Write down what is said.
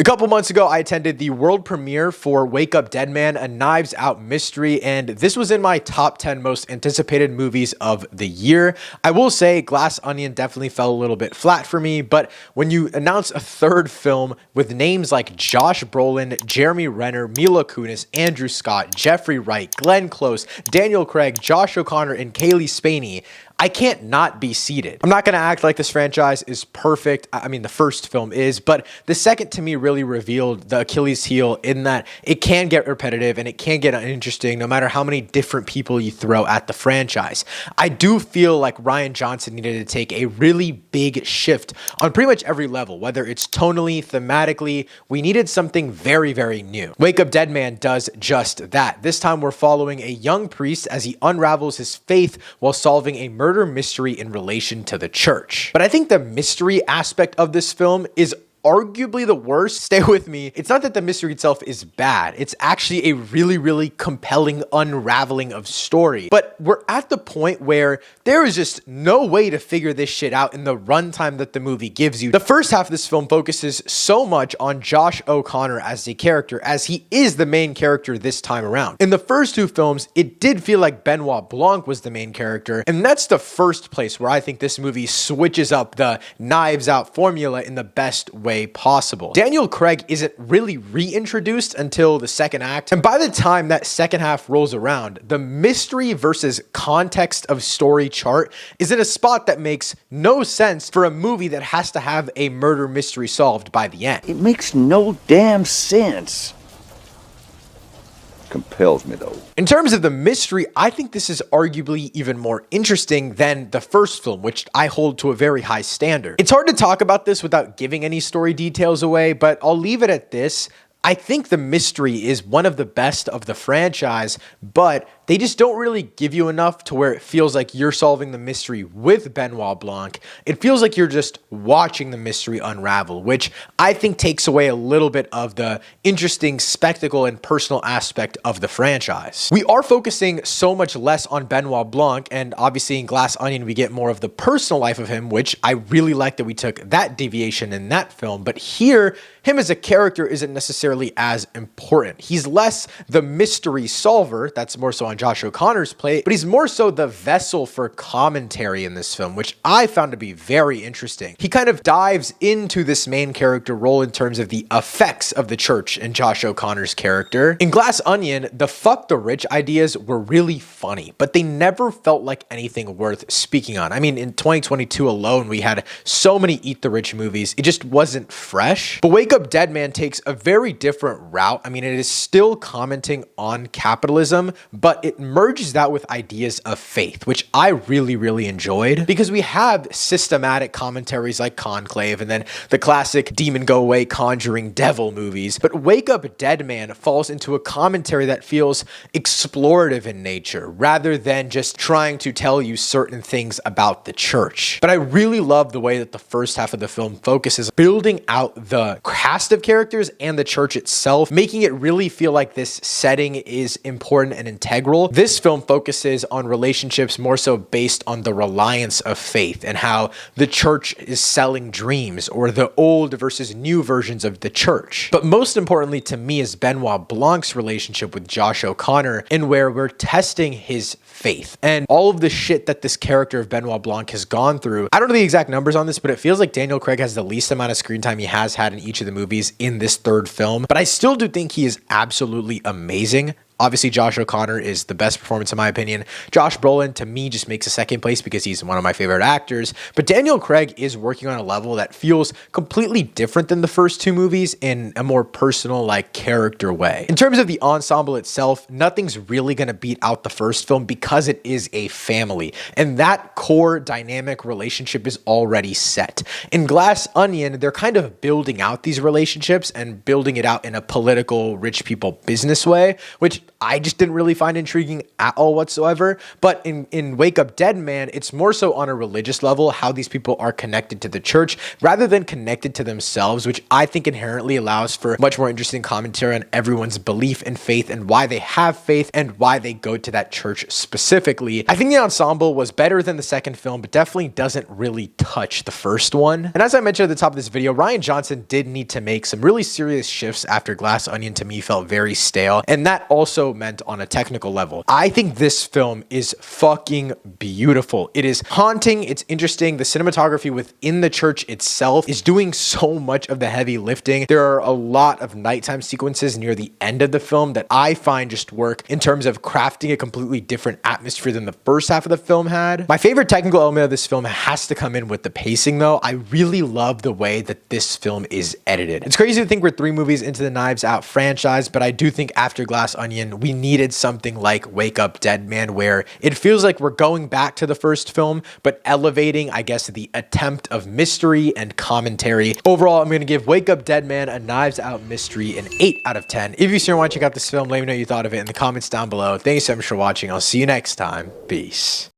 A couple months ago, I attended the world premiere for Wake Up Dead Man, a Knives Out mystery, and this was in my top 10 most anticipated movies of the year. I will say Glass Onion definitely fell a little bit flat for me, but when you announce a third film with names like Josh Brolin, Jeremy Renner, Mila Kunis, Andrew Scott, Jeffrey Wright, Glenn Close, Daniel Craig, Josh O'Connor, and Kaylee Spaney, I can't not be seated. I'm not going to act like this franchise is perfect. I mean, the first film is, but the second to me really revealed the Achilles heel in that it can get repetitive and it can get uninteresting no matter how many different people you throw at the franchise. I do feel like Rian Johnson needed to take a really big shift on pretty much every level, whether it's tonally, thematically. We needed something very, very new. Wake Up Dead Man does just that. This time we're following a young priest as he unravels his faith while solving a murder mystery in relation to the church. But I think the mystery aspect of this film is arguably the worst. Stay with me. It's not that the mystery itself is bad. It's actually a really, really compelling unraveling of story. But we're at the point where there is just no way to figure this shit out in the runtime that the movie gives you. The first half of this film focuses so much on Josh O'Connor as the character, as he is the main character this time around. In the first two films, it did feel like Benoit Blanc was the main character, and that's the first place where I think this movie switches up the Knives Out formula in the best way possible. Daniel Craig isn't really reintroduced until the second act, and by the time that second half rolls around, the mystery versus context of story chart is in a spot that makes no sense for a movie that has to have a murder mystery solved by the end. It makes no damn sense. Compels me though. In terms of the mystery, I think this is arguably even more interesting than the first film, which I hold to a very high standard. It's hard to talk about this without giving any story details away, but I'll leave it at this. I think the mystery is one of the best of the franchise, but they just don't really give you enough to where it feels like you're solving the mystery with Benoit Blanc. It feels like you're just watching the mystery unravel, which I think takes away a little bit of the interesting spectacle and personal aspect of the franchise. We are focusing so much less on Benoit Blanc, and obviously in Glass Onion we get more of the personal life of him, which I really like that we took that deviation in that film, but here, him as a character isn't necessarily as important. He's less the mystery solver, that's more so on Josh O'Connor's plate, but he's more so the vessel for commentary in this film, which I found to be very interesting. He kind of dives into this main character role in terms of the effects of the church in Josh O'Connor's character. In Glass Onion, the fuck the rich ideas were really funny, but they never felt like anything worth speaking on. I mean, in 2022 alone, we had so many Eat the Rich movies. It just wasn't fresh. But Wake Up Dead Man takes a very different route. I mean, it is still commenting on capitalism, but it merges that with ideas of faith, which I really, really enjoyed, because we have systematic commentaries like Conclave and then the classic Demon Go Away, Conjuring, Devil movies. But Wake Up Dead Man falls into a commentary that feels explorative in nature rather than just trying to tell you certain things about the church. But I really love the way that the first half of the film focuses building out the cast of characters and the church itself, making it really feel like this setting is important and integral. This film focuses on relationships more so based on the reliance of faith and how the church is selling dreams, or the old versus new versions of the church. But most importantly to me is Benoit Blanc's relationship with Josh O'Connor, and where we're testing his faith and all of the shit that this character of Benoit Blanc has gone through. I don't know the exact numbers on this, but it feels like Daniel Craig has the least amount of screen time he has had in each of the movies in this third film, but I still do think he is absolutely amazing. Obviously, Josh O'Connor is the best performance in my opinion. Josh Brolin, to me, just makes a second place because he's one of my favorite actors. But Daniel Craig is working on a level that feels completely different than the first two movies in a more personal, like, character way. In terms of the ensemble itself, nothing's really going to beat out the first film because it is a family. And that core dynamic relationship is already set. In Glass Onion, they're kind of building out these relationships and building it out in a political, rich people business way, which I just didn't really find intriguing at all whatsoever. But in Wake Up Dead Man, it's more so on a religious level, how these people are connected to the church rather than connected to themselves, which I think inherently allows for much more interesting commentary on everyone's belief and faith and why they have faith and why they go to that church specifically. I think the ensemble was better than the second film, but definitely doesn't really touch the first one. And as I mentioned at the top of this video, Rian Johnson did need to make some really serious shifts after Glass Onion to me felt very stale, and that also meant on a technical level. I think this film is fucking beautiful. It is haunting, it's interesting. The cinematography within the church itself is doing so much of the heavy lifting. There are a lot of nighttime sequences near the end of the film that I find just work in terms of crafting a completely different atmosphere than the first half of the film had. My favorite technical element of this film has to come in with the pacing though. I really love the way that this film is edited. It's crazy to think we're 3 movies into the Knives Out franchise, but I do think after Glass Onion, we needed something like Wake Up Dead Man, where it feels like we're going back to the first film, but elevating, I guess, the attempt of mystery and commentary. Overall, I'm going to give Wake Up Dead Man a Knives Out mystery an 8 out of 10. If you want to check out this film, let me know what you thought of it in the comments down below. Thank you so much for watching. I'll see you next time. Peace.